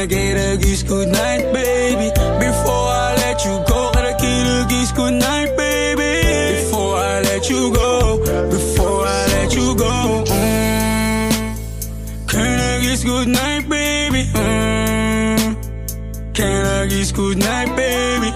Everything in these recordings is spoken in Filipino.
I get a kiss goodnight, baby? Before I let you go, can I get a kiss goodnight, baby? Before I let you go, before I let you go, can I kiss goodnight, baby? Can I kiss goodnight, baby?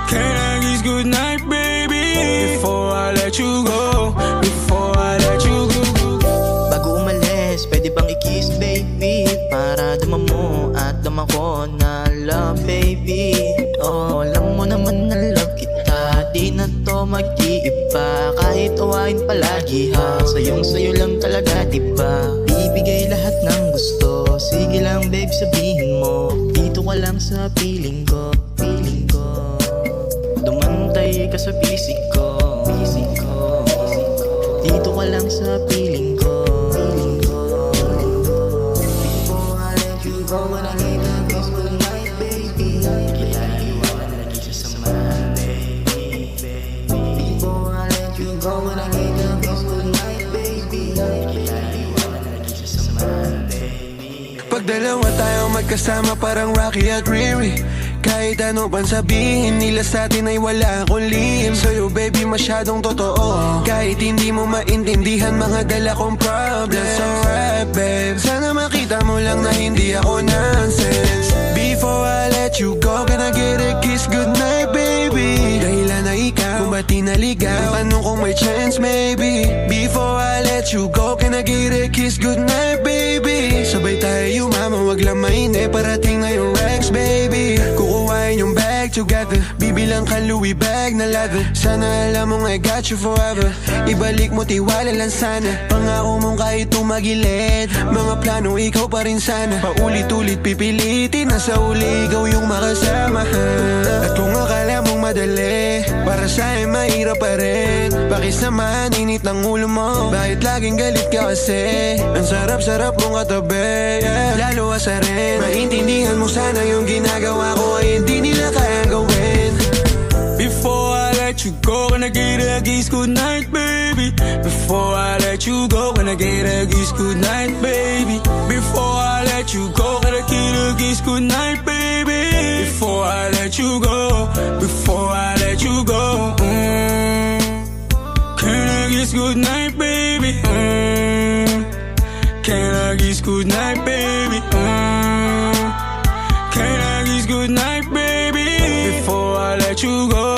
Can I kiss goodnight, baby? Before I let you go, before I let you go. Bago umalis, pwede bang i-kiss, baby? Para dama mo at dama ko na love, baby. Oh, alam mo naman na love kita, di na to mag-iiba. Kahit uwain palagi ha, sayo lang talaga, diba? Ibigay lahat ng gusto, sige lang babe sabihin mo. Dito ka lang sa piling ko, piling ko. Dumantay ka sa pisik ko, pisik ko. Dito ka lang sa piling ko, piling ko. Before I let you go, when I need a kiss goodnight, baby. Kita iwan lagi sa samahan, baby, baby. Before I let you go, when I need a kiss goodnight, baby. Kita iwan lagi sa samahan, baby. Pag dalawa tayo magkasama parang Rocky at Riri. Kahit ano bang sabihin nila sa atin ay wala akong lihim. Sa'yo baby masyadong totoo, kahit hindi mo maintindihan mga dala kong problems. So right babe, sana makita mo lang na hindi ako nonsense. Before I let you go, can I get a kiss goodnight, baby? Dahilan na ikaw, kung ba't di naligaw, tanong kung may chance maybe. Before I let you go, can I get a kiss goodnight, baby? Sabay tayo mama, wag lang maine, parating na yung Rex, baby. Kukuhain yung bag together, bibilang ka Louis bag na leather. Sana alam mong I got you forever, ibalik mo tiwala lang sana. Pangako mong kahit tumagilid, mga plano ikaw pa rin sana. Paulit-ulit pipilitin, nasa uli ikaw yung makasama. At kung akala mong madali, para sa'yo mahirap pa rin. Pakisamahan, init ng ulo mo, bakit laging galit ka kasi? Ang sarap-sarap mong katabi, yeah. Lalo asarin, maintindihan mo sana yung ginagawa ko ay hindi nila kayang gawin. Before I let you go, can I get a kiss goodnight, baby? Before I let you go, can I get a kiss goodnight, baby? Before I let you go, can I get a kiss goodnight, baby? Before I let you go, before I let you go, can I kiss goodnight, baby? Can I kiss goodnight, baby? Can I kiss goodnight, baby? Before I let you go.